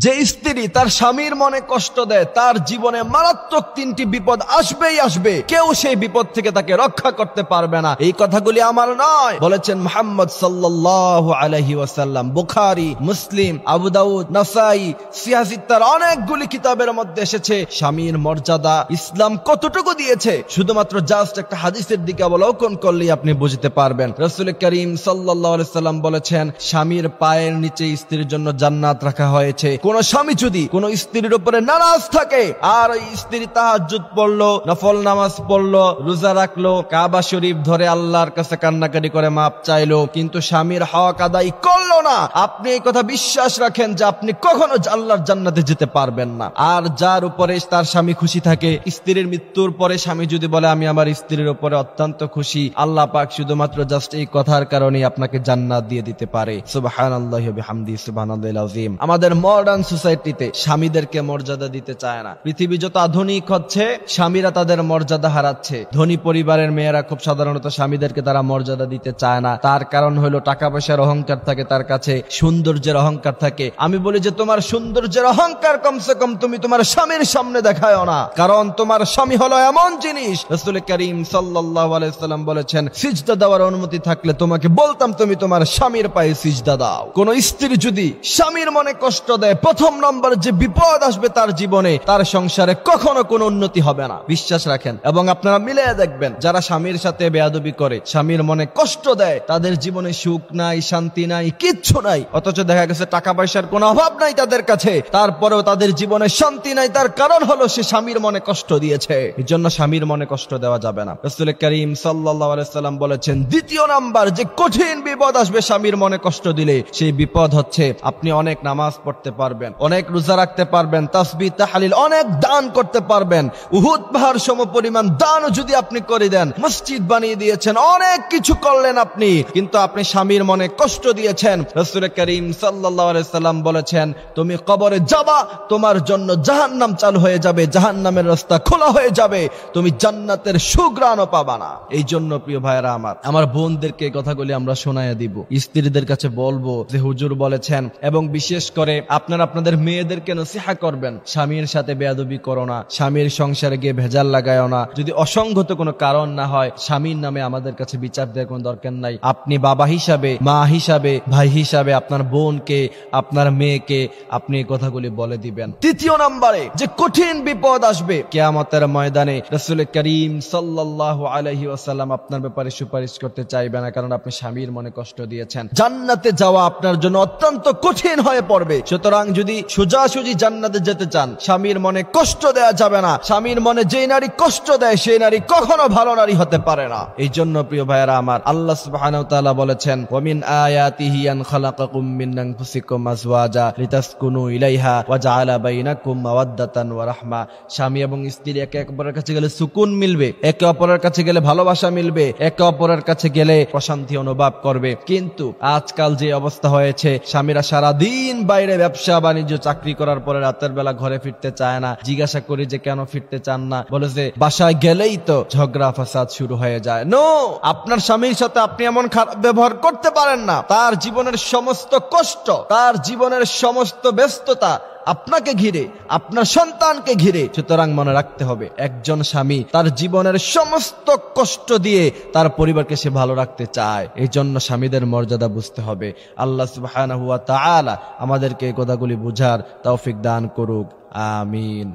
যে স্ত্রী তার স্বামীর মনে কষ্ট দেয় তার জীবনে মারাত্মক 3টি বিপদ আসবেই আসবে, কেউ সেই বিপদ থেকে তাকে রক্ষা করতে পারবে না। এই কথাগুলি আমার নয়, বলেছেন মুহাম্মদ সাল্লাল্লাহু আলাইহি ওয়াসাল্লাম। বুখারী, মুসলিম, আবু দাউদ, নাসাই, সিয়াসিত্তার অনেকগুলি কিতাবের মধ্যে এসেছে স্বামীর মর্যাদা ইসলাম কতটুকু দিয়েছে। শুধুমাত্র জাস্ট একটা হাদিসের দিকে অবলোকন করলেই আপনি বুঝতে পারবেন। রাসূল করিম সাল্লাল্লাহু আলাইহি ওয়াসাল্লাম বলেছেন, স্বামীর পায়ের নিচে স্ত্রীর জন্য জান্নাত রাখা হয়েছে। কোন স্বামী যদি কোন স্ত্রীর উপরে নারাজ থাকে আর ওই স্ত্রী তাহাজ্জুদ পড়লো, নফল নামাজ পড়লো, রোজা রাখলো, কাবা শরীফ ধরে আল্লাহর কাছে কান্নাকাটি করে মাপ চাইলো, কিন্তু স্বামীর হক আদায় করলো না, আপনি এই কথা বিশ্বাস রাখেন যে আপনি কখনো আল্লাহর জান্নাতে যেতে পারবেন না। আর যার উপরে তার স্বামী খুশি থাকে, স্ত্রীর মৃত্যুর পরে স্বামী যদি বলে আমি আমার স্ত্রীর উপরে অত্যন্ত খুশি, আল্লাহ পাক শুধুমাত্র জাস্ট এই কথার কারণে আপনাকে জান্নাত দিয়ে দিতে পারে। সুবহানাল্লাহি ওয়া বিহামদিহি, সুবহানাল্লাহিল আযীম। আমাদের মডার্ন সোসাইটিতে স্বামীদেরকে মর্যাদা দিতে চায় না। পৃথিবী যত আধুনিক হচ্ছে স্বামীরা তাদের মর্যাদা হারাচ্ছে। ধনী পরিবারের মেয়েরা খুব সাধারণত স্বামীদেরকে তারা মর্যাদা দিতে চায় না। তার কারণ হলো টাকা পয়সার অহংকার থাকে তার কাছে, সৌন্দর্যের অহংকার থাকে। আমি বলি যে তোমার সৌন্দর্যের অহংকার কমসে কম তুমি তোমার স্বামীর সামনে দেখায়ও না, কারণ তোমার স্বামী হলো এমন জিনিস, রাসূল করিম সাল্লাল্লাহু আলাইহি ওয়াসাল্লাম বলেছেন সিজদা দেওয়ার অনুমতি থাকলে তোমাকে বলতাম তুমি তোমার স্বামীর পায়ে সিজদা দাও। কোন স্ত্রী যদি স্বামীর মনে কষ্ট দেয়, প্রথম নম্বর যে বিপদ আসবে তার জীবনে, তার সংসারে কখনো কোনো উন্নতি হবে না। বিশ্বাস রাখেন এবং আপনারা মিলে দেখবেন যারা স্বামীর সাথে বেয়াদবি করে, স্বামীর মনে কষ্ট দেয়, তাদের জীবনে সুখ নাই, শান্তি নাই, কিচ্ছু নাই। অথচ দেখা গেছে টাকা পয়সার কোনো অভাব নাই তাদের কাছে, তারপরেও তাদের জীবনে শান্তি নাই। তার কারণ হলো সে স্বামীর মনে কষ্ট দিয়েছে। এই জন্য স্বামীর মনে কষ্ট দেওয়া যাবে না। রাসূল করিম সাল্লাল্লাহু আলাইহি ওয়াসাল্লাম বলেছেন, দ্বিতীয় নাম্বার যে কঠিন বিপদ আসবে স্বামীর মনে কষ্ট দিলে, সেই বিপদ হচ্ছে আপনি অনেক নামাজ পড়তে পারবেন, অনেক রোজা রাখতে পারবেন, তাসবিহ তাহলিল অনেক দান করতে পারবেন, উহুদ পাহাড় সমপরিমাণ দানও যদি আপনি করে দেন, মসজিদ বানিয়ে দিয়েছেন, অনেক কিছু করলেন আপনি, কিন্তু আপনি স্বামীর মনে কষ্ট দিয়েছেন। রাসূল করিম সাল্লাল্লাহু আলাইহি ওয়াসাল্লাম বলেছেন, তুমি কবরে যাবা, তোমার জন্য জাহান্নাম চালু হয়ে যাবে, জাহান্নামের রাস্তা খোলা হয়ে যাবে, তুমি জান্নাতের সুঘ্রাণও পাবা না। এই জন্য প্রিয় ভাইরা আমার বোনদেরকে এই কথাগুলি আমরা শোনায়া দিব, স্ত্রীদের কাছে বলবো যে হুজুর বলেছেন, এবং বিশেষ করে আপনারা আপনাদের মেয়েদেরকে নসিহা করবেন, স্বামীর সাথে বেয়াদবি করো না, স্বামীর সংসারে গিয়ে ভেজাল লাগায়ও না। যদি অসংগত কোনো কারণ না হয়, স্বামীর নামে আমাদের কাছে বিচার দেওয়ার কোনো দরকার নাই। আপনি বাবা হিসাবে, মা হিসাবে, ভাই হিসাবে আপনার বোনকে, আপনার মেয়েকে আপনি এই কথাগুলি বলে দিবেন। তৃতীয় নম্বরে যে কঠিন বিপদ আসবে কিয়ামতের ময়দানে, রাসূল করিম সাল্লাল্লাহু আলাইহি ওয়াসাল্লাম আপনার ব্যাপারে সুপারিশ করতে চাইবে না, কারণ আপনি স্বামীর মনে কষ্ট দিয়েছেন। জান্নাতে যাওয়া আপনার জন্য অত্যন্ত কঠিন হয়ে পড়বে। সুতরাং যদি সোজাসুজি জান্নাতে যেতে চান, স্বামীর মনে কষ্ট দেওয়া যাবে না। স্বামীর মনে যে নারী কষ্ট দেয় সেই নারী কখনো ভালো নারী হতে পারে না। এই জন্য প্রিয় ভাইয়েরা আমার, আল্লাহ সুবহানাহু ওয়া তাআলা বলেছেন, ওয়া মিন আয়াতিহি আন খালাকাকুম মিন আনফুসিকুম আজওয়াজা লিতাসকুনু ইলাইহা ওয়া জাআলা বাইনাকুম মাওয়াদ্দাতান ওয়া রাহমা। স্বামী এবং স্ত্রী একে অপরের কাছে গেলে সুকুন মিলবে, একে অপরের কাছে গেলে ভালোবাসা মিলবে, একে অপরের কাছে গেলে প্রশান্তি অনুভব করবে। কিন্তু আজকাল যে অবস্থা হয়েছে, স্বামীরা সারা দিন বাইরে ব্যবসা বাণিজ্য চাকরি করার পরে রাতের বেলা ঘরে ফিরতে চায় না। জিজ্ঞাসা করি যে কেন ফিরতে চান না, বলে যে বাসায় গেলেই তো ঝগড়া ফাসাদ শুরু হয়ে যায়। নো, আপনার স্বামীর সাথে আপনি এমন খারাপ ব্যবহার করতে পারেন না। তার জীবনের সমস্ত কষ্ট, তার জীবনের সমস্ত ব্যস্ততা আপনাকে ঘিরে, আপনার সন্তানকে ঘিরে। সুতরাং মনে রাখতে হবে, একজন স্বামী তার জীবনের সমস্ত কষ্ট দিয়ে তার পরিবারকে সে ভালো রাখতে চায়। এই জন্য স্বামীদের মর্যাদা বুঝতে হবে। আল্লাহ সুবহানাহু ওয়া তাআলা আমাদেরকে এই কথাগুলি বুঝার তৌফিক দান করুক। আমিন।